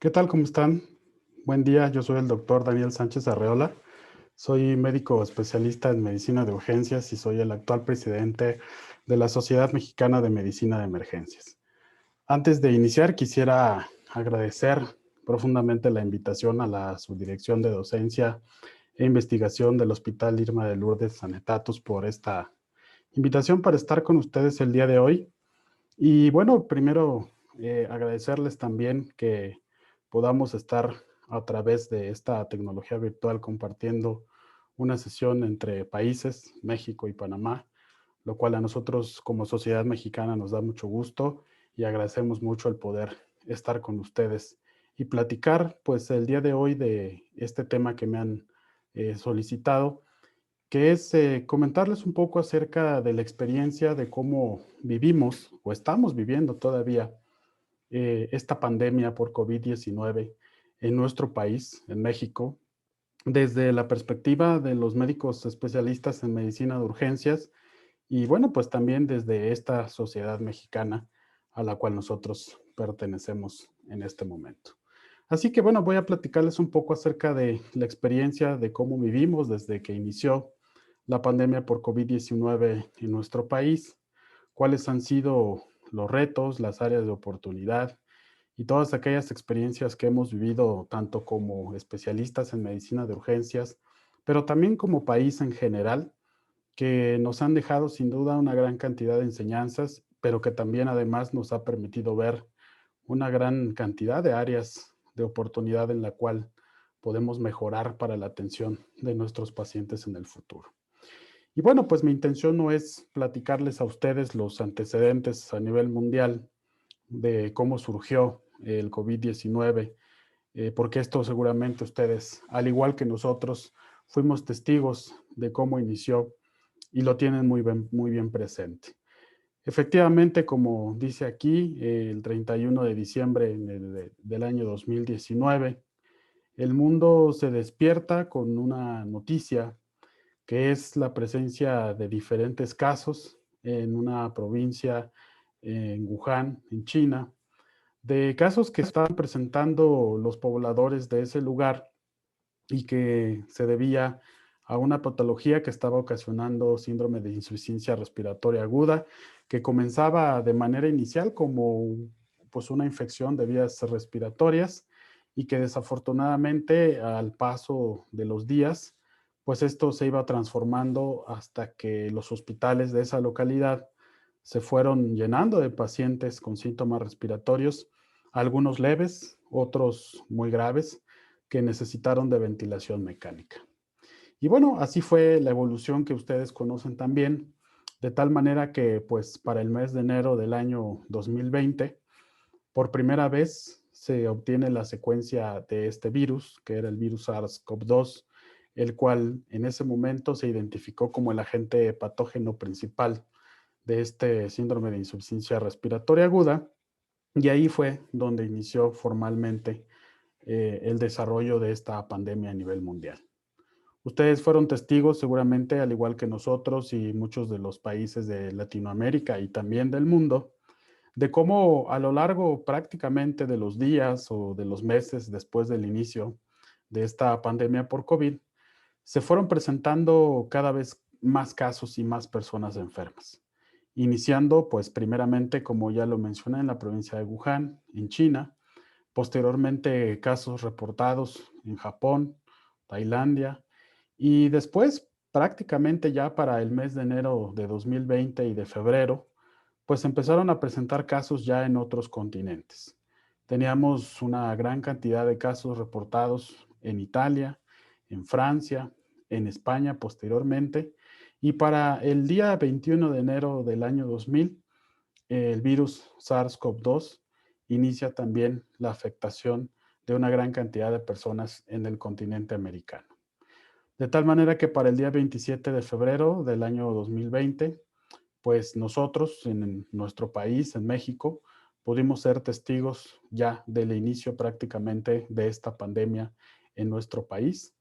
¿Qué tal? ¿Cómo están? Buen día, yo soy el doctor Daniel Sánchez Arreola. Soy médico especialista en medicina de urgencias y soy el actual presidente de la Sociedad Mexicana de Medicina de Emergencias. Antes de iniciar, quisiera agradecer profundamente la invitación a la Subdirección de Docencia e Investigación del Hospital Irma de Lourdes Sanetatus por esta invitación para estar con ustedes el día de hoy. Y bueno, primero agradecerles también que podamos estar a través de esta tecnología virtual compartiendo una sesión entre países, México y Panamá, lo cual a nosotros como sociedad mexicana nos da mucho gusto y agradecemos mucho el poder estar con ustedes y platicar pues el día de hoy de este tema que me han solicitado, que es comentarles un poco acerca de la experiencia de cómo vivimos o estamos viviendo todavía esta pandemia por COVID-19 en nuestro país, en México, desde la perspectiva de los médicos especialistas en medicina de urgencias y bueno, pues también desde esta sociedad mexicana a la cual nosotros pertenecemos en este momento. Así que bueno, voy a platicarles un poco acerca de la experiencia de cómo vivimos desde que inició la pandemia por COVID-19 en nuestro país, cuáles han sido los retos, las áreas de oportunidad y todas aquellas experiencias que hemos vivido tanto como especialistas en medicina de urgencias, pero también como país en general, que nos han dejado sin duda una gran cantidad de enseñanzas, pero que también además nos ha permitido ver una gran cantidad de áreas de oportunidad en la cual podemos mejorar para la atención de nuestros pacientes en el futuro. Y bueno, pues mi intención no es platicarles a ustedes los antecedentes a nivel mundial de cómo surgió el COVID-19, porque esto seguramente ustedes, al igual que nosotros, fuimos testigos de cómo inició y lo tienen muy bien presente. Efectivamente, como dice aquí, el 31 de diciembre del año 2019, el mundo se despierta con una noticia que es la presencia de diferentes casos en una provincia en Wuhan, en China, de casos que estaban presentando los pobladores de ese lugar y que se debía a una patología que estaba ocasionando síndrome de insuficiencia respiratoria aguda, que comenzaba de manera inicial como pues una infección de vías respiratorias y que desafortunadamente al paso de los días, pues esto se iba transformando hasta que los hospitales de esa localidad se fueron llenando de pacientes con síntomas respiratorios, algunos leves, otros muy graves, que necesitaron de ventilación mecánica. Y bueno, así fue la evolución que ustedes conocen también, de tal manera que pues para el mes de enero del año 2020, por primera vez se obtiene la secuencia de este virus, que era el virus SARS-CoV-2, el cual en ese momento se identificó como el agente patógeno principal de este síndrome de insuficiencia respiratoria aguda, y ahí fue donde inició formalmente el desarrollo de esta pandemia a nivel mundial. Ustedes fueron testigos seguramente, al igual que nosotros y muchos de los países de Latinoamérica y también del mundo, de cómo a lo largo prácticamente de los días o de los meses después del inicio de esta pandemia por COVID, se fueron presentando cada vez más casos y más personas enfermas. Iniciando, pues primeramente, como ya lo mencioné, en la provincia de Wuhan, en China, posteriormente casos reportados en Japón, Tailandia, y después prácticamente ya para el mes de enero de 2020 y de febrero, pues empezaron a presentar casos ya en otros continentes. Teníamos una gran cantidad de casos reportados en Italia, en Francia, en España posteriormente, y para el día 21 de enero del año 2000, el virus SARS-CoV-2 inicia también la afectación de una gran cantidad de personas en el continente americano. De tal manera que para el día 27 de febrero del año 2020, pues nosotros en nuestro país, en México, pudimos ser testigos ya del inicio prácticamente de esta pandemia en nuestro país.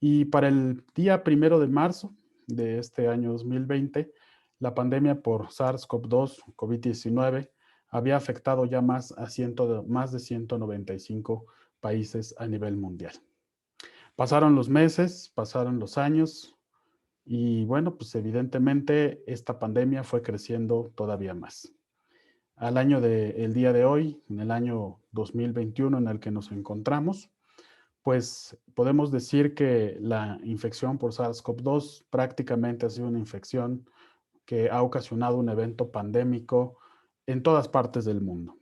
Y para el día 1 de marzo de este año 2020, la pandemia por SARS-CoV-2, COVID-19, había afectado ya más de 195 países a nivel mundial. Pasaron los meses, pasaron los años y bueno, pues evidentemente esta pandemia fue creciendo todavía más. Al año del día de hoy, en el año 2021 en el que nos encontramos, pues podemos decir que la infección por SARS-CoV-2 prácticamente ha sido una infección que ha ocasionado un evento pandémico en todas partes del mundo,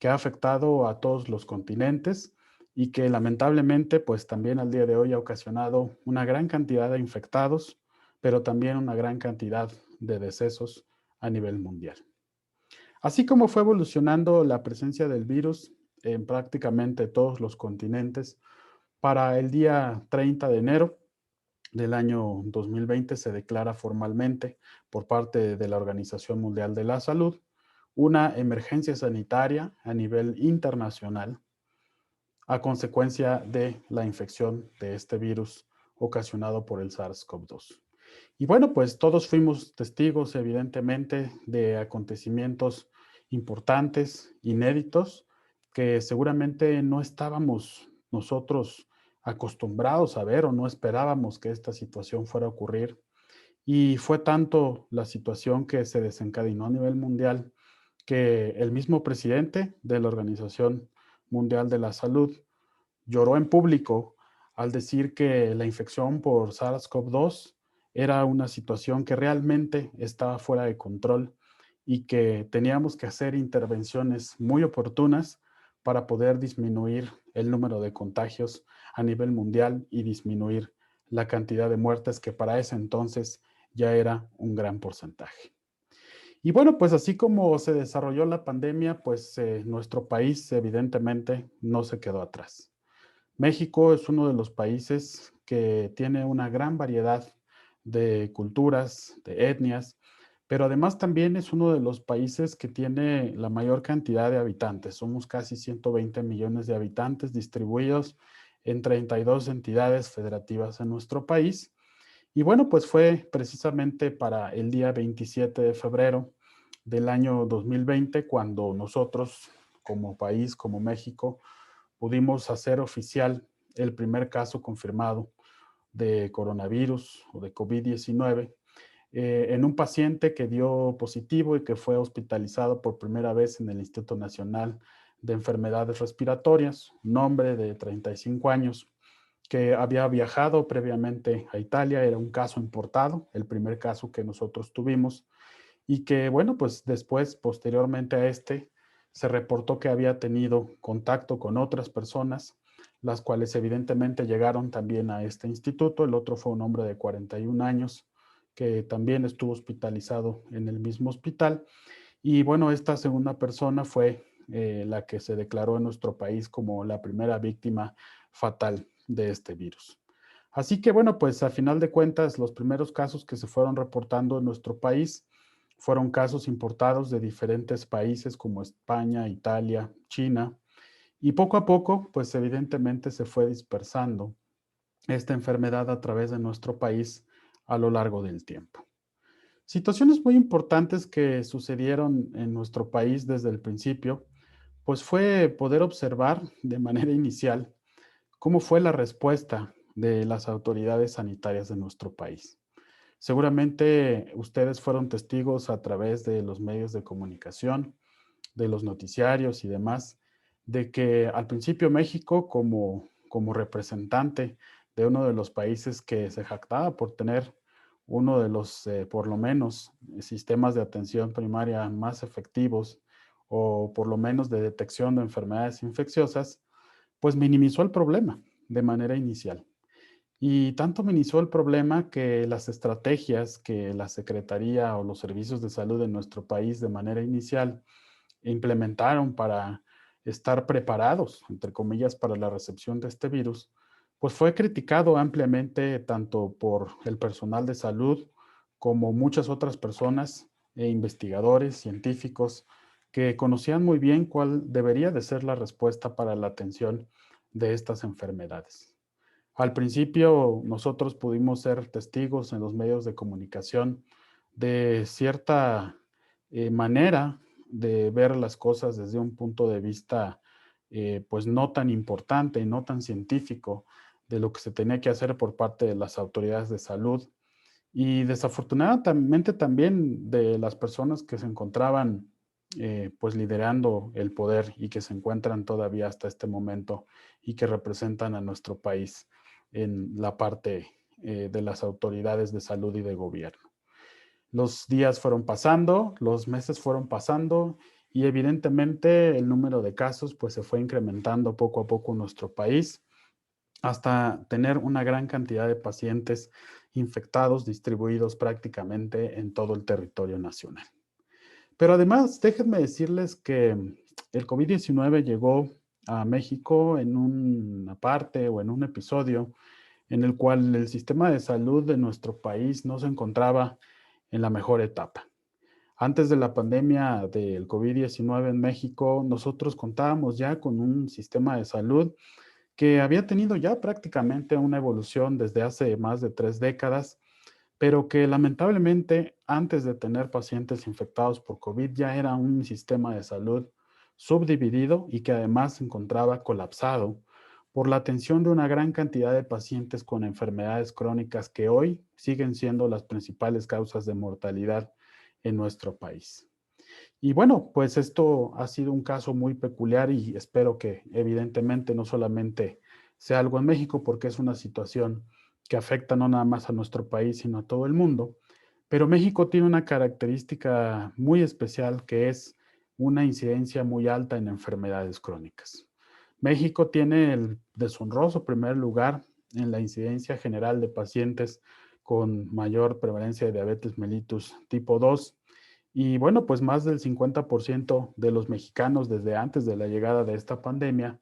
que ha afectado a todos los continentes y que lamentablemente pues también al día de hoy ha ocasionado una gran cantidad de infectados, pero también una gran cantidad de decesos a nivel mundial. Así como fue evolucionando la presencia del virus en prácticamente todos los continentes, para el día 30 de enero del año 2020 se declara formalmente por parte de la Organización Mundial de la Salud una emergencia sanitaria a nivel internacional a consecuencia de la infección de este virus ocasionado por el SARS-CoV-2. Y bueno, pues todos fuimos testigos, evidentemente, de acontecimientos importantes, inéditos, que seguramente no estábamos nosotros acostumbrados a ver o no esperábamos que esta situación fuera a ocurrir. Y fue tanto la situación que se desencadenó a nivel mundial que el mismo presidente de la Organización Mundial de la Salud lloró en público al decir que la infección por SARS-CoV-2 era una situación que realmente estaba fuera de control y que teníamos que hacer intervenciones muy oportunas para poder disminuir el número de contagios a nivel mundial y disminuir la cantidad de muertes que para ese entonces ya era un gran porcentaje. Y bueno, pues así como se desarrolló la pandemia, pues nuestro país evidentemente no se quedó atrás. México es uno de los países que tiene una gran variedad de culturas, de etnias, pero además también es uno de los países que tiene la mayor cantidad de habitantes. Somos casi 120 millones de habitantes distribuidos en 32 entidades federativas en nuestro país. Y bueno, pues fue precisamente para el día 27 de febrero del año 2020 cuando nosotros como país, como México, pudimos hacer oficial el primer caso confirmado de coronavirus o de COVID-19 en un paciente que dio positivo y que fue hospitalizado por primera vez en el Instituto Nacional de Enfermedades Respiratorias, un hombre de 35 años que había viajado previamente a Italia, era un caso importado, el primer caso que nosotros tuvimos, y que, bueno, pues después, posteriormente a este, se reportó que había tenido contacto con otras personas, las cuales evidentemente llegaron también a este instituto. El otro fue un hombre de 41 años que también estuvo hospitalizado en el mismo hospital. Y bueno, esta segunda persona fue la que se declaró en nuestro país como la primera víctima fatal de este virus. Así que bueno, pues a final de cuentas, los primeros casos que se fueron reportando en nuestro país fueron casos importados de diferentes países como España, Italia, China, y poco a poco, pues evidentemente se fue dispersando esta enfermedad a través de nuestro país a lo largo del tiempo. Situaciones muy importantes que sucedieron en nuestro país desde el principio, pues fue poder observar de manera inicial cómo fue la respuesta de las autoridades sanitarias de nuestro país. Seguramente ustedes fueron testigos a través de los medios de comunicación, de los noticiarios y demás, de que al principio México, como representante de uno de los países que se jactaba por tener uno de los, por lo menos, sistemas de atención primaria más efectivos o por lo menos de detección de enfermedades infecciosas, pues minimizó el problema de manera inicial. Y tanto minimizó el problema que las estrategias que la Secretaría o los servicios de salud en nuestro país de manera inicial implementaron para estar preparados, entre comillas, para la recepción de este virus, pues fue criticado ampliamente tanto por el personal de salud como muchas otras personas e investigadores, científicos, que conocían muy bien cuál debería de ser la respuesta para la atención de estas enfermedades. Al principio nosotros pudimos ser testigos en los medios de comunicación de cierta manera de ver las cosas desde un punto de vista pues no tan importante, no tan científico de lo que se tenía que hacer por parte de las autoridades de salud y desafortunadamente también de las personas que se encontraban pues liderando el poder y que se encuentran todavía hasta este momento y que representan a nuestro país en la parte de las autoridades de salud y de gobierno. Los días fueron pasando, los meses fueron pasando y evidentemente el número de casos pues se fue incrementando poco a poco en nuestro país hasta tener una gran cantidad de pacientes infectados distribuidos prácticamente en todo el territorio nacional. Pero además, déjenme decirles que el COVID-19 llegó a México en una parte o en un episodio en el cual el sistema de salud de nuestro país no se encontraba en la mejor etapa. Antes de la pandemia del COVID-19 en México, nosotros contábamos ya con un sistema de salud que había tenido ya prácticamente una evolución desde hace más de 3 décadas, pero que lamentablemente antes de tener pacientes infectados por COVID ya era un sistema de salud subdividido y que además se encontraba colapsado por la atención de una gran cantidad de pacientes con enfermedades crónicas que hoy siguen siendo las principales causas de mortalidad en nuestro país. Y bueno, pues esto ha sido un caso muy peculiar y espero que evidentemente no solamente sea algo en México, porque es una situación que afecta no nada más a nuestro país, sino a todo el mundo. Pero México tiene una característica muy especial que es una incidencia muy alta en enfermedades crónicas. México tiene el deshonroso primer lugar en la incidencia general de pacientes con mayor prevalencia de diabetes mellitus tipo 2 y bueno, pues más del 50% de los mexicanos desde antes de la llegada de esta pandemia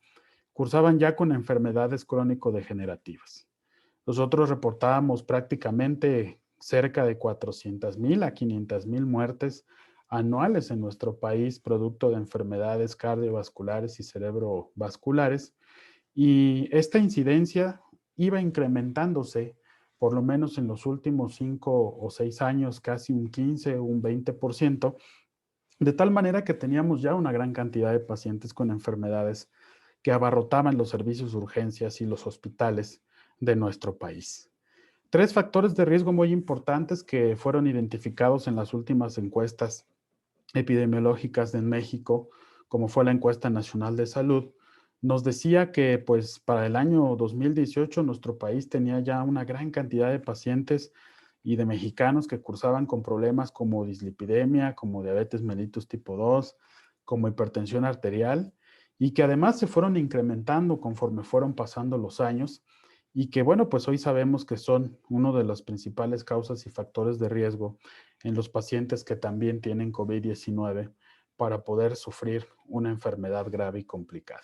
cursaban ya con enfermedades crónico-degenerativas. Nosotros reportábamos prácticamente cerca de 400,000 a 500,000 muertes anuales en nuestro país producto de enfermedades cardiovasculares y cerebrovasculares y esta incidencia iba incrementándose, por lo menos en los últimos 5 o 6 años, casi un 15 o un 20%, de tal manera que teníamos ya una gran cantidad de pacientes con enfermedades que abarrotaban los servicios de urgencias y los hospitales de nuestro país. 3 factores de riesgo muy importantes que fueron identificados en las últimas encuestas epidemiológicas en México, como fue la encuesta nacional de salud, nos decía que pues para el año 2018 nuestro país tenía ya una gran cantidad de pacientes y de mexicanos que cursaban con problemas como dislipidemia, como diabetes mellitus tipo 2, como hipertensión arterial y que además se fueron incrementando conforme fueron pasando los años y que bueno, pues hoy sabemos que son uno de las principales causas y factores de riesgo en los pacientes que también tienen COVID-19 para poder sufrir una enfermedad grave y complicada.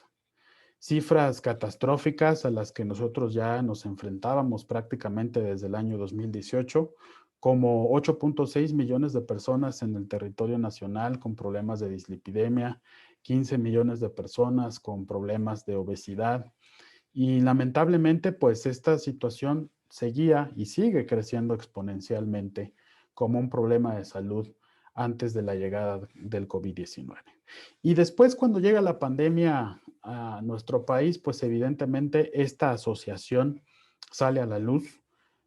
Cifras catastróficas a las que nosotros ya nos enfrentábamos prácticamente desde el año 2018, como 8.6 millones de personas en el territorio nacional con problemas de dislipidemia, 15 millones de personas con problemas de obesidad, y lamentablemente, pues esta situación seguía y sigue creciendo exponencialmente como un problema de salud antes de la llegada del COVID-19. Y después, cuando llega la pandemia a nuestro país, pues evidentemente esta asociación sale a la luz,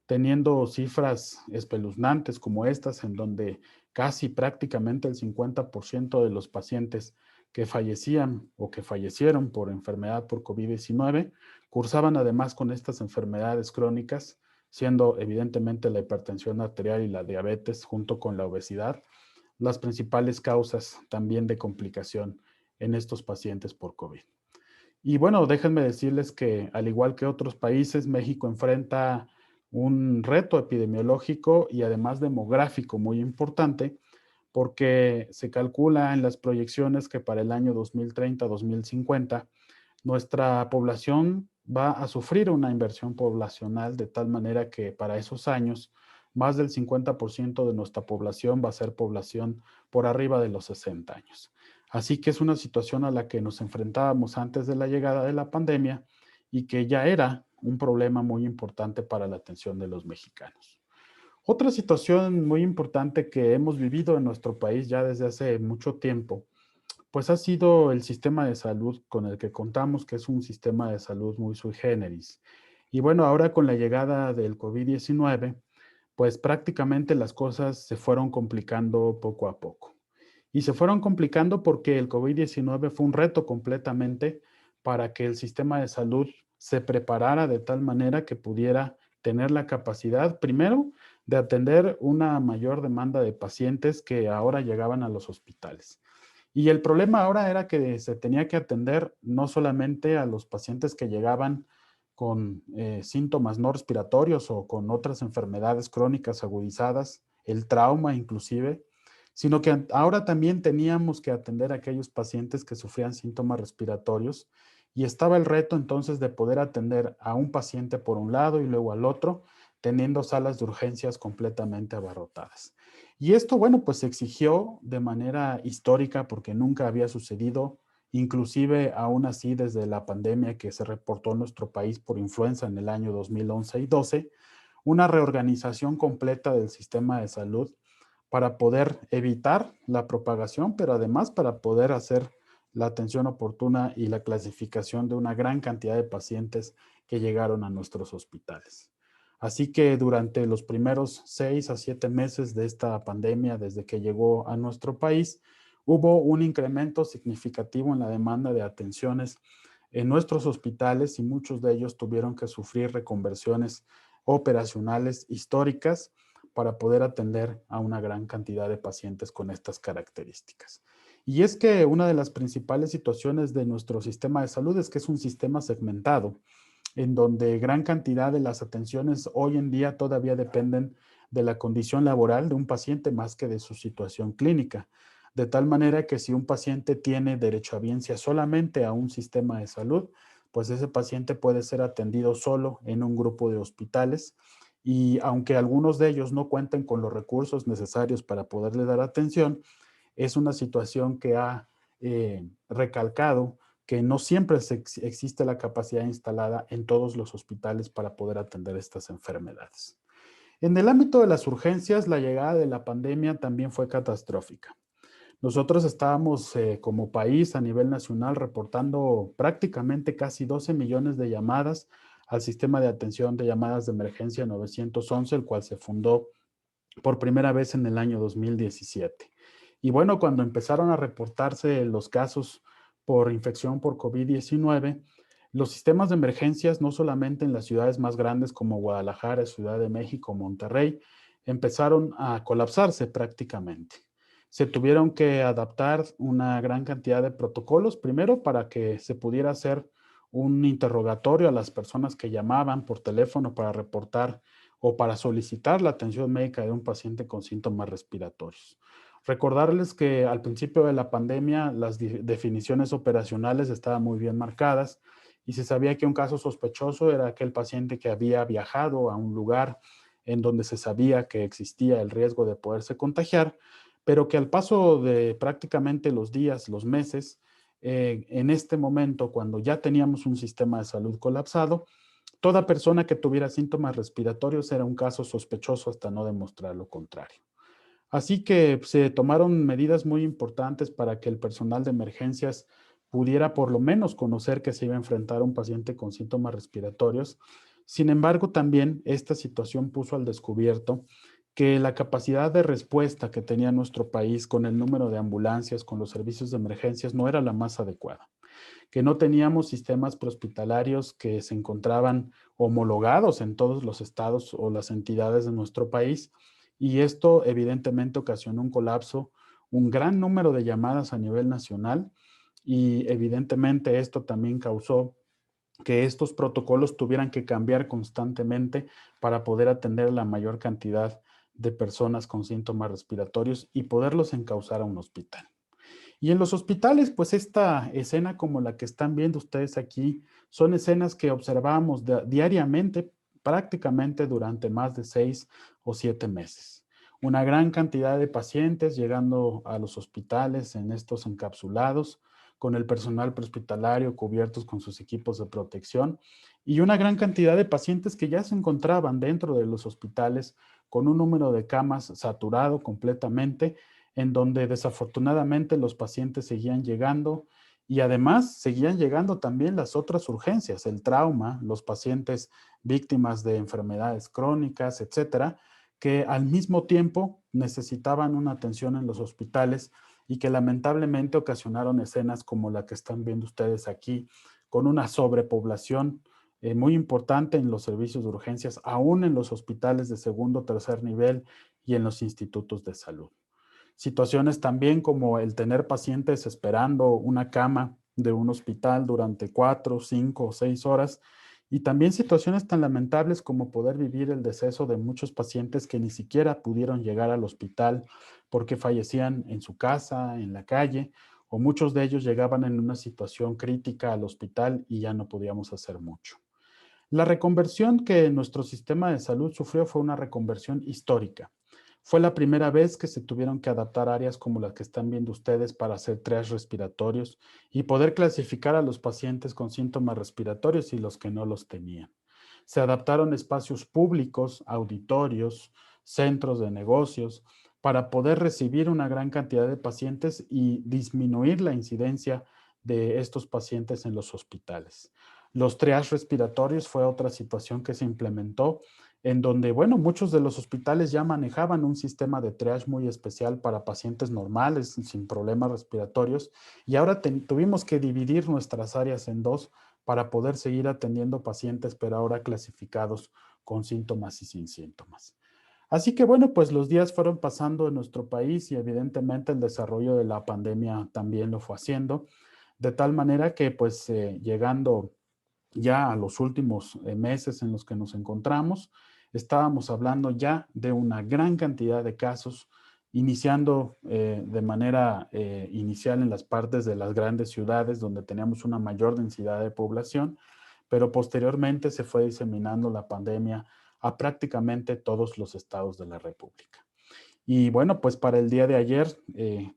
teniendo cifras espeluznantes como estas, en donde casi prácticamente el 50% de los pacientes que fallecían o que fallecieron por enfermedad por COVID-19 cursaban además con estas enfermedades crónicas, siendo evidentemente la hipertensión arterial y la diabetes junto con la obesidad las principales causas también de complicación en estos pacientes por COVID. Y bueno, déjenme decirles que al igual que otros países, México enfrenta un reto epidemiológico y además demográfico muy importante, porque se calcula en las proyecciones que para el año 2030-2050 nuestra población va a sufrir una inversión poblacional de tal manera que para esos años más del 50% de nuestra población va a ser población por arriba de los 60 años. Así que es una situación a la que nos enfrentábamos antes de la llegada de la pandemia y que ya era un problema muy importante para la atención de los mexicanos. Otra situación muy importante que hemos vivido en nuestro país ya desde hace mucho tiempo, pues ha sido el sistema de salud con el que contamos, que es un sistema de salud muy sui generis. Y bueno, ahora con la llegada del COVID-19, pues prácticamente las cosas se fueron complicando poco a poco. Y se fueron complicando porque el COVID-19 fue un reto completamente para que el sistema de salud se preparara de tal manera que pudiera tener la capacidad, primero, de atender una mayor demanda de pacientes que ahora llegaban a los hospitales. Y el problema ahora era que se tenía que atender no solamente a los pacientes que llegaban con síntomas no respiratorios o con otras enfermedades crónicas agudizadas, el trauma inclusive, sino que ahora también teníamos que atender a aquellos pacientes que sufrían síntomas respiratorios y estaba el reto entonces de poder atender a un paciente por un lado y luego al otro, teniendo salas de urgencias completamente abarrotadas. Y esto, bueno, pues se exigió de manera histórica porque nunca había sucedido, inclusive aún así desde la pandemia que se reportó en nuestro país por influenza en el año 2011 y 12, una reorganización completa del sistema de salud para poder evitar la propagación, pero además para poder hacer la atención oportuna y la clasificación de una gran cantidad de pacientes que llegaron a nuestros hospitales. Así que durante los primeros 6 a 7 meses de esta pandemia, desde que llegó a nuestro país, hubo un incremento significativo en la demanda de atenciones en nuestros hospitales y muchos de ellos tuvieron que sufrir reconversiones operacionales históricas para poder atender a una gran cantidad de pacientes con estas características. Y es que una de las principales situaciones de nuestro sistema de salud es que es un sistema segmentado, en donde gran cantidad de las atenciones hoy en día todavía dependen de la condición laboral de un paciente más que de su situación clínica. De tal manera que si un paciente tiene derechohabiencia solamente a un sistema de salud, pues ese paciente puede ser atendido solo en un grupo de hospitales y aunque algunos de ellos no cuenten con los recursos necesarios para poderle dar atención, es una situación que ha recalcado que no siempre existe la capacidad instalada en todos los hospitales para poder atender estas enfermedades. En el ámbito de las urgencias, la llegada de la pandemia también fue catastrófica. Nosotros estábamos como país a nivel nacional reportando prácticamente casi 12 millones de llamadas al sistema de atención de llamadas de emergencia 911, el cual se fundó por primera vez en el año 2017. Y bueno, cuando empezaron a reportarse los casos por infección por COVID-19, los sistemas de emergencias, no solamente en las ciudades más grandes como Guadalajara, Ciudad de México, Monterrey, empezaron a colapsarse prácticamente. Se tuvieron que adaptar una gran cantidad de protocolos, primero para que se pudiera hacer un interrogatorio a las personas que llamaban por teléfono para reportar o para solicitar la atención médica de un paciente con síntomas respiratorios. Recordarles que al principio de la pandemia las definiciones operacionales estaban muy bien marcadas y se sabía que un caso sospechoso era aquel paciente que había viajado a un lugar en donde se sabía que existía el riesgo de poderse contagiar, pero que al paso de prácticamente los días, los meses, en este momento, cuando ya teníamos un sistema de salud colapsado, toda persona que tuviera síntomas respiratorios era un caso sospechoso hasta no demostrar lo contrario. Así que se tomaron medidas muy importantes para que el personal de emergencias pudiera por lo menos conocer que se iba a enfrentar a un paciente con síntomas respiratorios. Sin embargo, también esta situación puso al descubierto que la capacidad de respuesta que tenía nuestro país con el número de ambulancias, con los servicios de emergencias, no era la más adecuada, que no teníamos sistemas prehospitalarios que se encontraban homologados en todos los estados o las entidades de nuestro país y esto evidentemente ocasionó un colapso, un gran número de llamadas a nivel nacional y evidentemente esto también causó que estos protocolos tuvieran que cambiar constantemente para poder atender la mayor cantidad de personas con síntomas respiratorios y poderlos encauzar a un hospital. Y en los hospitales, pues esta escena como la que están viendo ustedes aquí, son escenas que observamos diariamente, prácticamente durante más de 6 o 7 meses. Una gran cantidad de pacientes llegando a los hospitales en estos encapsulados, con el personal prehospitalario cubiertos con sus equipos de protección y una gran cantidad de pacientes que ya se encontraban dentro de los hospitales con un número de camas saturado completamente, en donde desafortunadamente los pacientes seguían llegando y además seguían llegando también las otras urgencias, el trauma, los pacientes víctimas de enfermedades crónicas, etcétera, que al mismo tiempo necesitaban una atención en los hospitales y que lamentablemente ocasionaron escenas como la que están viendo ustedes aquí, con una sobrepoblación muy importante en los servicios de urgencias, aún en los hospitales de segundo o tercer nivel y en los institutos de salud. Situaciones también como el tener pacientes esperando una cama de un hospital durante 4, 5 o 6 horas y también situaciones tan lamentables como poder vivir el deceso de muchos pacientes que ni siquiera pudieron llegar al hospital porque fallecían en su casa, en la calle, o muchos de ellos llegaban en una situación crítica al hospital y ya no podíamos hacer mucho. La reconversión que nuestro sistema de salud sufrió fue una reconversión histórica. Fue la primera vez que se tuvieron que adaptar áreas como las que están viendo ustedes para hacer triage respiratorios y poder clasificar a los pacientes con síntomas respiratorios y los que no los tenían. Se adaptaron espacios públicos, auditorios, centros de negocios, para poder recibir una gran cantidad de pacientes y disminuir la incidencia de estos pacientes en los hospitales. Los triage respiratorios fue otra situación que se implementó en donde, bueno, muchos de los hospitales ya manejaban un sistema de triage muy especial para pacientes normales, sin problemas respiratorios, y ahora tuvimos que dividir nuestras áreas en dos para poder seguir atendiendo pacientes, pero ahora clasificados con síntomas y sin síntomas. Así que bueno, pues los días fueron pasando en nuestro país y evidentemente el desarrollo de la pandemia también lo fue haciendo, de tal manera que pues llegando ya a los últimos meses en los que nos encontramos, estábamos hablando ya de una gran cantidad de casos, iniciando de manera inicial en las partes de las grandes ciudades donde teníamos una mayor densidad de población, pero posteriormente se fue diseminando la pandemia a prácticamente todos los estados de la República. Y bueno, pues para el día de ayer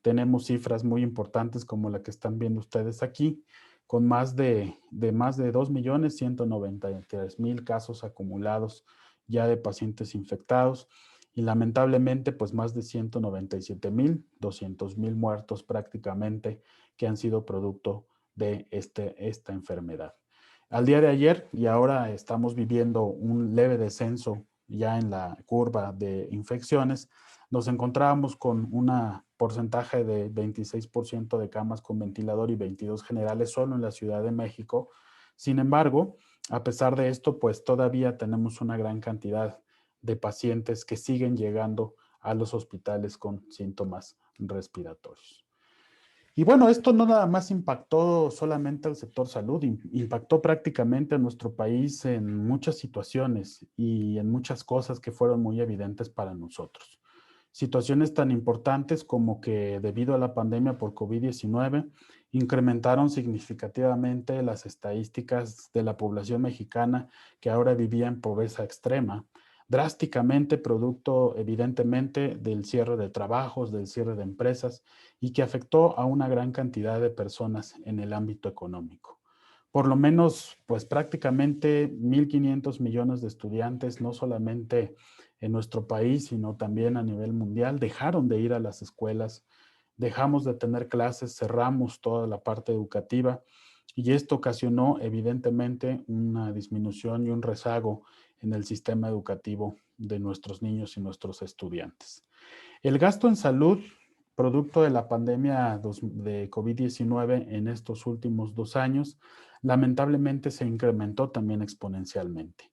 tenemos cifras muy importantes como la que están viendo ustedes aquí, con más de 2.193.000 casos acumulados ya de pacientes infectados y lamentablemente pues más de 197.200.000 muertos prácticamente que han sido producto de esta enfermedad. Al día de ayer y ahora estamos viviendo un leve descenso ya en la curva de infecciones. Nos encontrábamos con un porcentaje de 26% de camas con ventilador y 22 generales solo en la Ciudad de México. Sin embargo, a pesar de esto, pues todavía tenemos una gran cantidad de pacientes que siguen llegando a los hospitales con síntomas respiratorios. Y bueno, esto no nada más impactó solamente al sector salud, impactó prácticamente a nuestro país en muchas situaciones y en muchas cosas que fueron muy evidentes para nosotros. Situaciones tan importantes como que debido a la pandemia por COVID-19 incrementaron significativamente las estadísticas de la población mexicana que ahora vivía en pobreza extrema, drásticamente producto evidentemente del cierre de trabajos, del cierre de empresas y que afectó a una gran cantidad de personas en el ámbito económico. Por lo menos, pues prácticamente 1.500 millones de estudiantes, no solamente en nuestro país, sino también a nivel mundial, dejaron de ir a las escuelas, dejamos de tener clases, cerramos toda la parte educativa y esto ocasionó evidentemente una disminución y un rezago en el sistema educativo de nuestros niños y nuestros estudiantes. El gasto en salud, producto de la pandemia de COVID-19 en estos últimos 2 años, lamentablemente se incrementó también exponencialmente.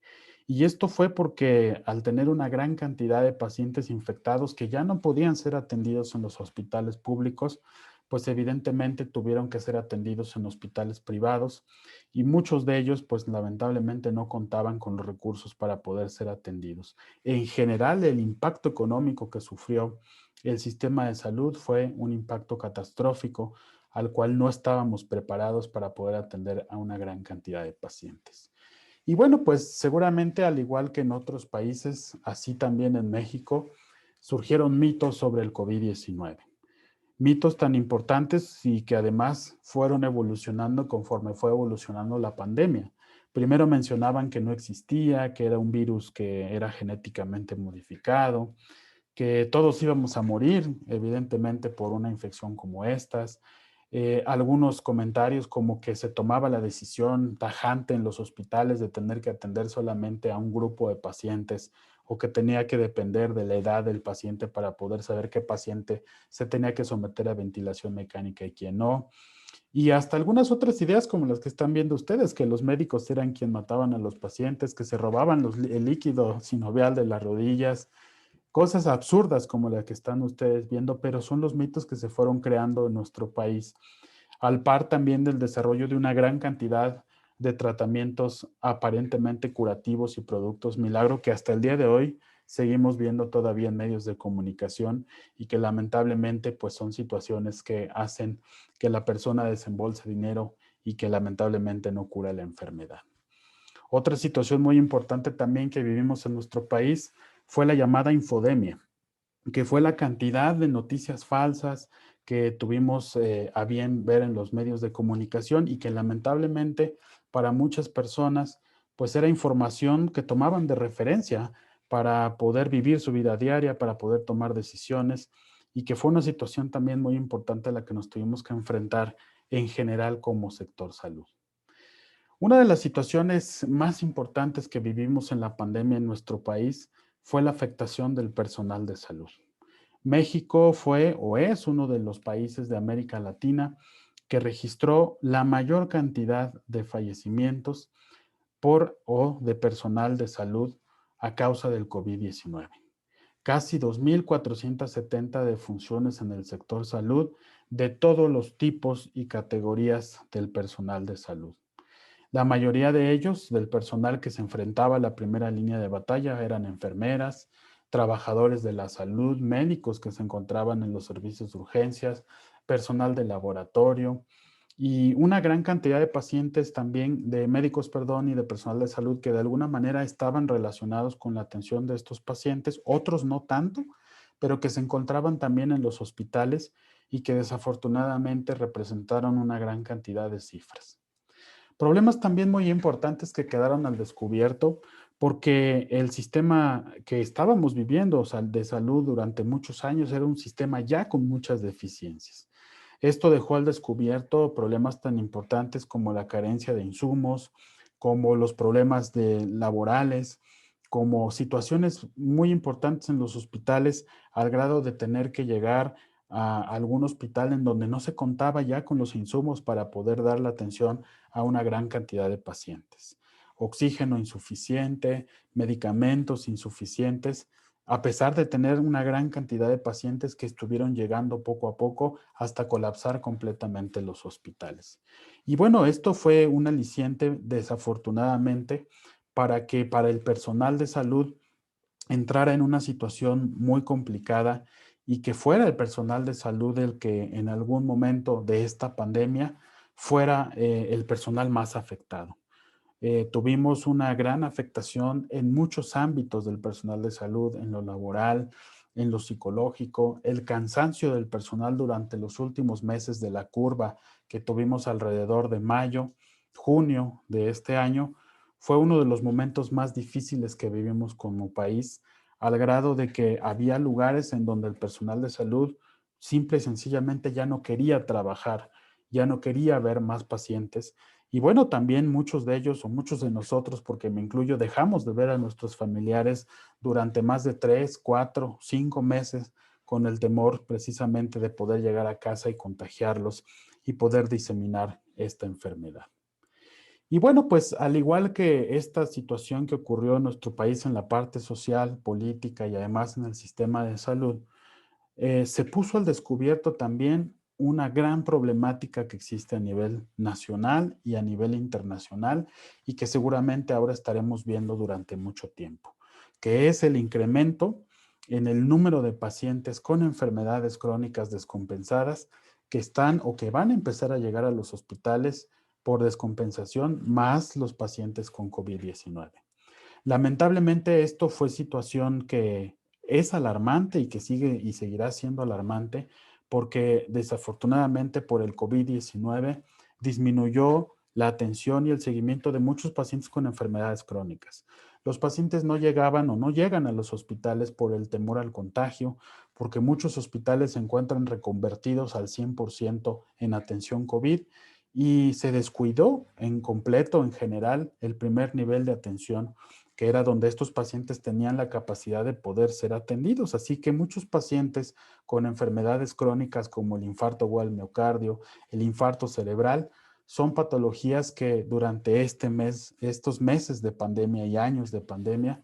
Y esto fue porque al tener una gran cantidad de pacientes infectados que ya no podían ser atendidos en los hospitales públicos, pues evidentemente tuvieron que ser atendidos en hospitales privados y muchos de ellos pues lamentablemente no contaban con los recursos para poder ser atendidos. En general, el impacto económico que sufrió el sistema de salud fue un impacto catastrófico al cual no estábamos preparados para poder atender a una gran cantidad de pacientes. Y bueno, pues seguramente al igual que en otros países, así también en México, surgieron mitos sobre el COVID-19. Mitos tan importantes y que además fueron evolucionando conforme fue evolucionando la pandemia. Primero mencionaban que no existía, que era un virus que era genéticamente modificado, que todos íbamos a morir, evidentemente, por una infección como estas. Algunos comentarios como que se tomaba la decisión tajante en los hospitales de tener que atender solamente a un grupo de pacientes o que tenía que depender de la edad del paciente para poder saber qué paciente se tenía que someter a ventilación mecánica y quién no. Y hasta algunas otras ideas como las que están viendo ustedes, que los médicos eran quien mataban a los pacientes, que se robaban el líquido sinovial de las rodillas, cosas absurdas como la que están ustedes viendo, pero son los mitos que se fueron creando en nuestro país, al par también del desarrollo de una gran cantidad de tratamientos aparentemente curativos y productos milagro que hasta el día de hoy seguimos viendo todavía en medios de comunicación y que lamentablemente pues son situaciones que hacen que la persona desembolse dinero y que lamentablemente no cura la enfermedad. Otra situación muy importante también que vivimos en nuestro país fue la llamada infodemia, que fue la cantidad de noticias falsas que tuvimos a bien ver en los medios de comunicación y que lamentablemente para muchas personas pues era información que tomaban de referencia para poder vivir su vida diaria, para poder tomar decisiones y que fue una situación también muy importante a la que nos tuvimos que enfrentar en general como sector salud. Una de las situaciones más importantes que vivimos en la pandemia en nuestro país fue la afectación del personal de salud. México fue o es uno de los países de América Latina que registró la mayor cantidad de fallecimientos por o de personal de salud a causa del COVID-19. Casi 2.470 defunciones en el sector salud de todos los tipos y categorías del personal de salud. La mayoría de ellos, del personal que se enfrentaba a la primera línea de batalla, eran enfermeras, trabajadores de la salud, médicos que se encontraban en los servicios de urgencias, personal de laboratorio y una gran cantidad de pacientes también, de médicos, perdón, y de personal de salud que de alguna manera estaban relacionados con la atención de estos pacientes, otros no tanto, pero que se encontraban también en los hospitales y que desafortunadamente representaron una gran cantidad de cifras. Problemas también muy importantes que quedaron al descubierto porque el sistema que estábamos viviendo, o sea, de salud durante muchos años era un sistema ya con muchas deficiencias. Esto dejó al descubierto problemas tan importantes como la carencia de insumos, como los problemas laborales, como situaciones muy importantes en los hospitales al grado de tener que llegar a algún hospital en donde no se contaba ya con los insumos para poder dar la atención a una gran cantidad de pacientes. Oxígeno insuficiente, medicamentos insuficientes, a pesar de tener una gran cantidad de pacientes que estuvieron llegando poco a poco hasta colapsar completamente los hospitales. Y bueno, esto fue un aliciente desafortunadamente para que para el personal de salud entrara en una situación muy complicada y que fuera el personal de salud el que en algún momento de esta pandemia fuera el personal más afectado. Tuvimos una gran afectación en muchos ámbitos del personal de salud, en lo laboral, en lo psicológico, el cansancio del personal durante los últimos meses de la curva que tuvimos alrededor de mayo, junio de este año, fue uno de los momentos más difíciles que vivimos como país, al grado de que había lugares en donde el personal de salud simple y sencillamente ya no quería trabajar, ya no quería ver más pacientes y bueno, también muchos de ellos o muchos de nosotros, porque me incluyo, dejamos de ver a nuestros familiares durante más de 3, 4, 5 meses con el temor precisamente de poder llegar a casa y contagiarlos y poder diseminar esta enfermedad. Y bueno, pues al igual que esta situación que ocurrió en nuestro país en la parte social, política y además en el sistema de salud, se puso al descubierto también una gran problemática que existe a nivel nacional y a nivel internacional y que seguramente ahora estaremos viendo durante mucho tiempo, que es el incremento en el número de pacientes con enfermedades crónicas descompensadas que están o que van a empezar a llegar a los hospitales por descompensación, más los pacientes con COVID-19. Lamentablemente esto fue situación que es alarmante y que sigue y seguirá siendo alarmante porque desafortunadamente por el COVID-19 disminuyó la atención y el seguimiento de muchos pacientes con enfermedades crónicas. Los pacientes no llegaban o no llegan a los hospitales por el temor al contagio, porque muchos hospitales se encuentran reconvertidos al 100% en atención COVID y se descuidó en completo, en general, el primer nivel de atención, que era donde estos pacientes tenían la capacidad de poder ser atendidos. Así que muchos pacientes con enfermedades crónicas como el infarto o el miocardio, el infarto cerebral, son patologías que durante estos meses de pandemia y años de pandemia,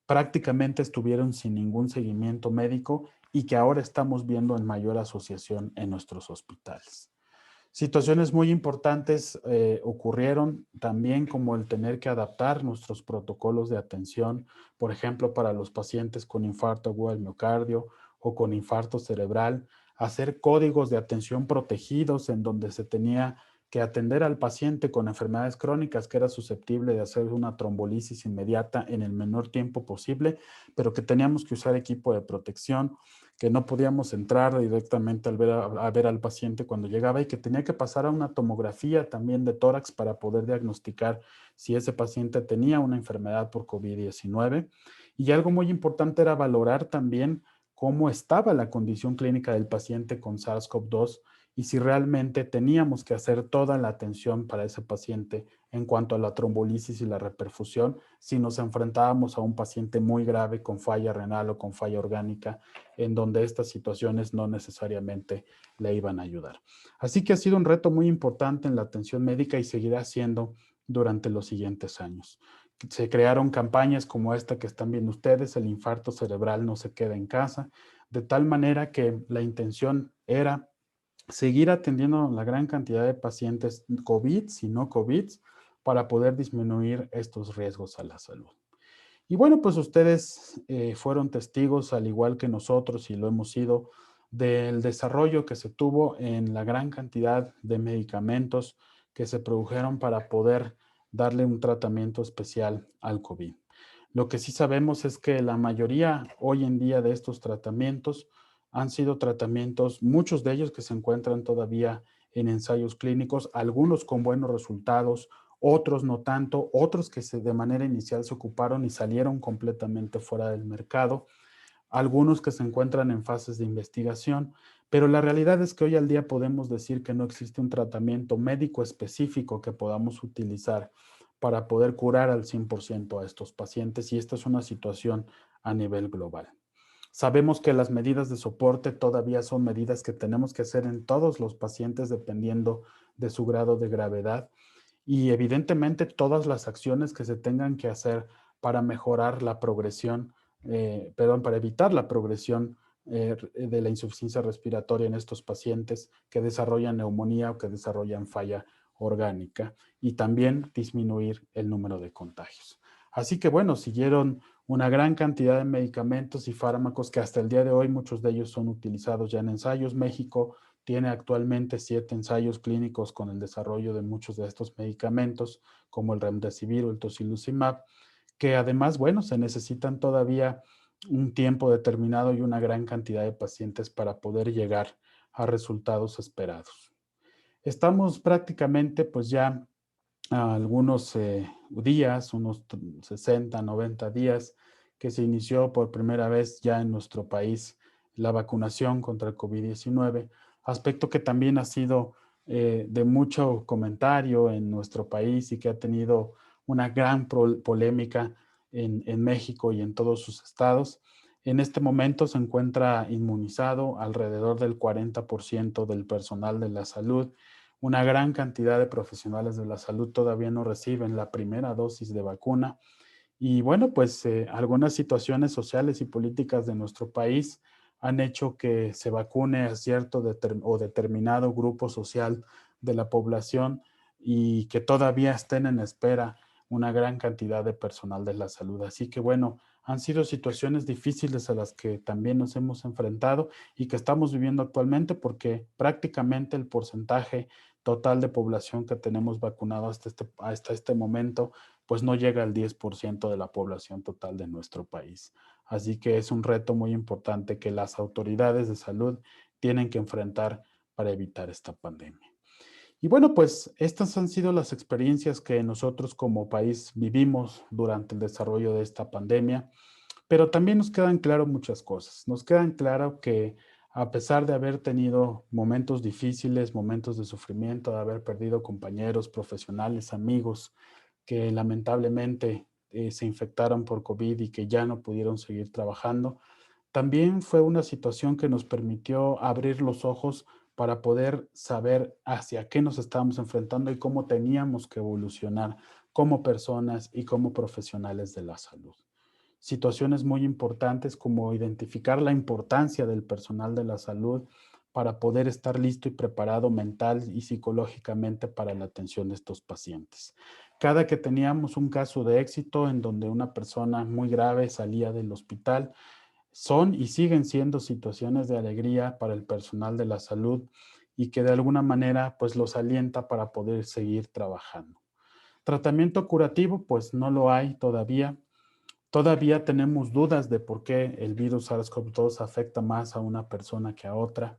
prácticamente estuvieron sin ningún seguimiento médico y que ahora estamos viendo en mayor asociación en nuestros hospitales. Situaciones muy importantes ocurrieron también, como el tener que adaptar nuestros protocolos de atención, por ejemplo, para los pacientes con infarto agudo del miocardio o con infarto cerebral, hacer códigos de atención protegidos en donde se tenía que atender al paciente con enfermedades crónicas que era susceptible de hacer una trombolisis inmediata en el menor tiempo posible, pero que teníamos que usar equipo de protección, que no podíamos entrar directamente a ver al paciente cuando llegaba y que tenía que pasar a una tomografía también de tórax para poder diagnosticar si ese paciente tenía una enfermedad por COVID-19. Y algo muy importante era valorar también cómo estaba la condición clínica del paciente con SARS-CoV-2 y si realmente teníamos que hacer toda la atención para ese paciente en cuanto a la trombolisis y la reperfusión, si nos enfrentábamos a un paciente muy grave con falla renal o con falla orgánica, en donde estas situaciones no necesariamente le iban a ayudar. Así que ha sido un reto muy importante en la atención médica y seguirá siendo durante los siguientes años. Se crearon campañas como esta que están viendo ustedes, el infarto cerebral no se queda en casa, de tal manera que la intención era seguir atendiendo la gran cantidad de pacientes COVID y no COVID para poder disminuir estos riesgos a la salud. Y bueno, pues ustedes fueron testigos, al igual que nosotros, y lo hemos sido, del desarrollo que se tuvo en la gran cantidad de medicamentos que se produjeron para poder darle un tratamiento especial al COVID. Lo que sí sabemos es que la mayoría hoy en día de estos tratamientos han sido tratamientos, muchos de ellos que se encuentran todavía en ensayos clínicos, algunos con buenos resultados, otros no tanto, otros que de manera inicial se ocuparon y salieron completamente fuera del mercado, algunos que se encuentran en fases de investigación, pero la realidad es que hoy al día podemos decir que no existe un tratamiento médico específico que podamos utilizar para poder curar al 100% a estos pacientes, y esta es una situación a nivel global. Sabemos que las medidas de soporte todavía son medidas que tenemos que hacer en todos los pacientes dependiendo de su grado de gravedad, y evidentemente todas las acciones que se tengan que hacer para mejorar la progresión, para evitar la progresión de la insuficiencia respiratoria en estos pacientes que desarrollan neumonía o que desarrollan falla orgánica, y también disminuir el número de contagios. Así que bueno, siguieron una gran cantidad de medicamentos y fármacos que hasta el día de hoy muchos de ellos son utilizados ya en ensayos. México tiene actualmente 7 ensayos clínicos con el desarrollo de muchos de estos medicamentos, como el Remdesivir o el Tocilizumab, que además, bueno, se necesitan todavía un tiempo determinado y una gran cantidad de pacientes para poder llegar a resultados esperados. Estamos prácticamente pues ya a algunos días, unos 60, 90 días, que se inició por primera vez ya en nuestro país la vacunación contra el COVID-19, aspecto que también ha sido de mucho comentario en nuestro país y que ha tenido una gran polémica en México y en todos sus estados. En este momento se encuentra inmunizado alrededor del 40% del personal de la salud. Una gran cantidad de profesionales de la salud todavía no reciben la primera dosis de vacuna. Y bueno, pues algunas situaciones sociales y políticas de nuestro país han hecho que se vacune a cierto o determinado grupo social de la población y que todavía estén en espera una gran cantidad de personal de la salud. Así que bueno, han sido situaciones difíciles a las que también nos hemos enfrentado y que estamos viviendo actualmente, porque prácticamente el porcentaje total de población que tenemos vacunado hasta este momento pues no llega al 10% de la población total de nuestro país. Así que es un reto muy importante que las autoridades de salud tienen que enfrentar para evitar esta pandemia. Y bueno, pues estas han sido las experiencias que nosotros como país vivimos durante el desarrollo de esta pandemia, pero también nos quedan claras muchas cosas. Nos quedan claro que a pesar de haber tenido momentos difíciles, momentos de sufrimiento, de haber perdido compañeros, profesionales, amigos que lamentablemente se infectaron por COVID y que ya no pudieron seguir trabajando, también fue una situación que nos permitió abrir los ojos para poder saber hacia qué nos estábamos enfrentando y cómo teníamos que evolucionar como personas y como profesionales de la salud. Situaciones muy importantes como identificar la importancia del personal de la salud para poder estar listo y preparado mental y psicológicamente para la atención de estos pacientes. Cada que teníamos un caso de éxito en donde una persona muy grave salía del hospital, son y siguen siendo situaciones de alegría para el personal de la salud y que de alguna manera pues los alienta para poder seguir trabajando. Tratamiento curativo pues no lo hay todavía. Todavía tenemos dudas de por qué el virus SARS-CoV-2 afecta más a una persona que a otra.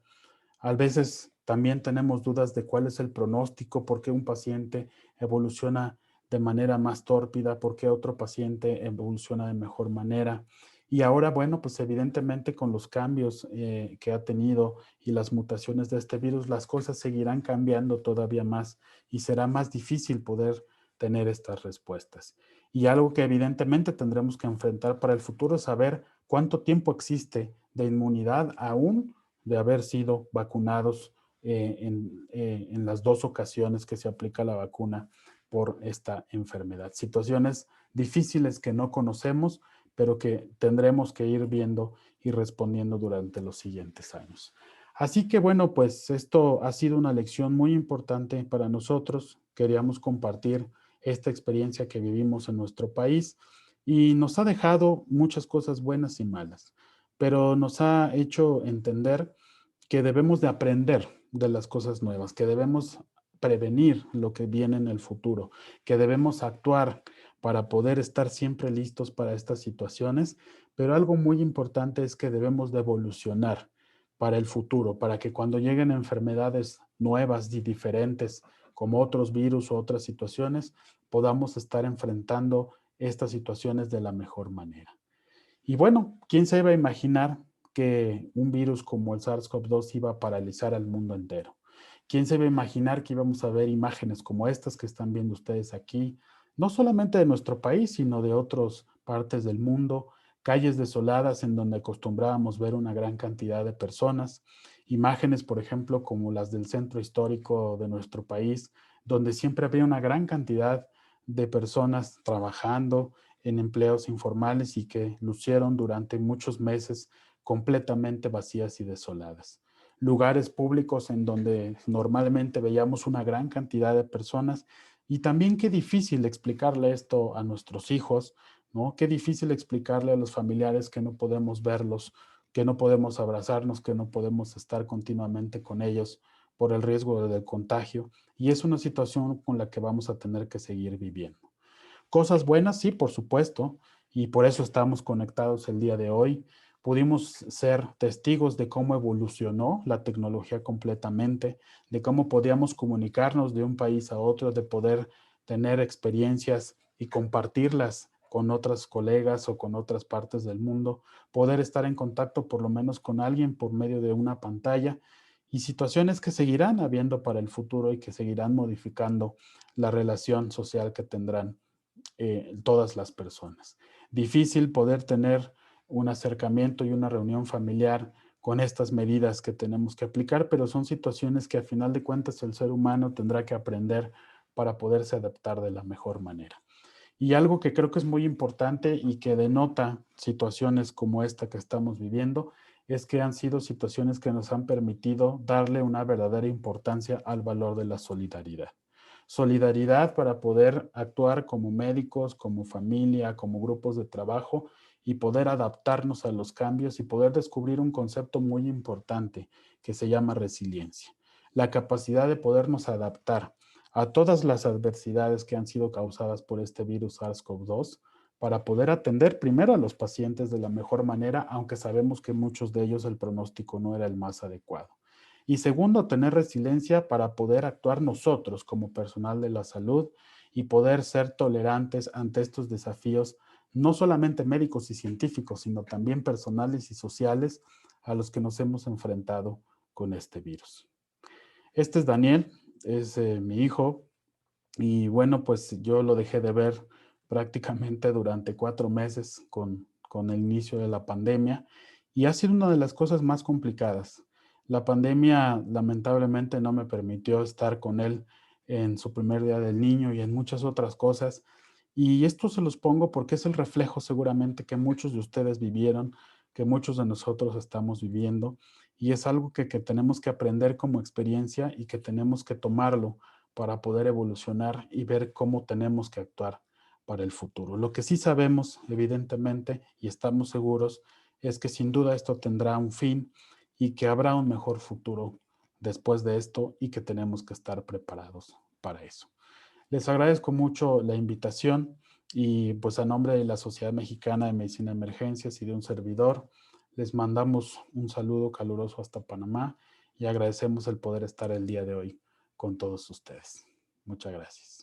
A veces también tenemos dudas de cuál es el pronóstico, por qué un paciente evoluciona de manera más tórpida, por qué otro paciente evoluciona de mejor manera. Y ahora, bueno, pues evidentemente con los cambios que ha tenido y las mutaciones de este virus, las cosas seguirán cambiando todavía más y será más difícil poder tener estas respuestas. Y algo que evidentemente tendremos que enfrentar para el futuro es saber cuánto tiempo existe de inmunidad aún de haber sido vacunados en las 2 ocasiones que se aplica la vacuna por esta enfermedad. Situaciones difíciles que no conocemos, pero que tendremos que ir viendo y respondiendo durante los siguientes años. Así que bueno, pues esto ha sido una lección muy importante para nosotros. Queríamos compartir esta experiencia que vivimos en nuestro país y nos ha dejado muchas cosas buenas y malas, pero nos ha hecho entender que debemos de aprender de las cosas nuevas, que debemos prevenir lo que viene en el futuro, que debemos actuar para poder estar siempre listos para estas situaciones, pero algo muy importante es que debemos de evolucionar para el futuro, para que cuando lleguen enfermedades nuevas y diferentes, como otros virus o otras situaciones, podamos estar enfrentando estas situaciones de la mejor manera. Y bueno, ¿quién se iba a imaginar que un virus como el SARS-CoV-2 iba a paralizar al mundo entero? ¿Quién se iba a imaginar que íbamos a ver imágenes como estas que están viendo ustedes aquí, no solamente de nuestro país, sino de otras partes del mundo, calles desoladas en donde acostumbrábamos ver una gran cantidad de personas, imágenes, por ejemplo, como las del centro histórico de nuestro país, donde siempre había una gran cantidad de personas trabajando, en empleos informales y que lucieron durante muchos meses completamente vacías y desoladas. Lugares públicos en donde normalmente veíamos una gran cantidad de personas y también qué difícil explicarle esto a nuestros hijos, ¿no? Qué difícil explicarle a los familiares que no podemos verlos, que no podemos abrazarnos, que no podemos estar continuamente con ellos por el riesgo del contagio. Y es una situación con la que vamos a tener que seguir viviendo. Cosas buenas, sí, por supuesto, y por eso estamos conectados el día de hoy. Pudimos ser testigos de cómo evolucionó la tecnología completamente, de cómo podíamos comunicarnos de un país a otro, de poder tener experiencias y compartirlas con otras colegas o con otras partes del mundo, poder estar en contacto por lo menos con alguien por medio de una pantalla y situaciones que seguirán habiendo para el futuro y que seguirán modificando la relación social que tendrán todas las personas. Difícil poder tener un acercamiento y una reunión familiar con estas medidas que tenemos que aplicar, pero son situaciones que a final de cuentas el ser humano tendrá que aprender para poderse adaptar de la mejor manera. Y algo que creo que es muy importante y que denota situaciones como esta que estamos viviendo es que han sido situaciones que nos han permitido darle una verdadera importancia al valor de la solidaridad. Solidaridad para poder actuar como médicos, como familia, como grupos de trabajo y poder adaptarnos a los cambios y poder descubrir un concepto muy importante que se llama resiliencia. La capacidad de podernos adaptar a todas las adversidades que han sido causadas por este virus SARS-CoV-2 para poder atender primero a los pacientes de la mejor manera, aunque sabemos que muchos de ellos el pronóstico no era el más adecuado. Y segundo, tener resiliencia para poder actuar nosotros como personal de la salud y poder ser tolerantes ante estos desafíos, no solamente médicos y científicos, sino también personales y sociales a los que nos hemos enfrentado con este virus. Este es Daniel, es mi hijo, y bueno, pues yo lo dejé de ver prácticamente durante 4 meses con el inicio de la pandemia y ha sido una de las cosas más complicadas. La pandemia lamentablemente no me permitió estar con él en su primer día del niño y en muchas otras cosas. Y esto se los pongo porque es el reflejo seguramente que muchos de ustedes vivieron, que muchos de nosotros estamos viviendo y es algo que tenemos que aprender como experiencia y que tenemos que tomarlo para poder evolucionar y ver cómo tenemos que actuar para el futuro. Lo que sí sabemos, evidentemente, y estamos seguros, es que sin duda esto tendrá un fin y que habrá un mejor futuro después de esto y que tenemos que estar preparados para eso. Les agradezco mucho la invitación y pues a nombre de la Sociedad Mexicana de Medicina de Emergencias y de un servidor, les mandamos un saludo caluroso hasta Panamá y agradecemos el poder estar el día de hoy con todos ustedes. Muchas gracias.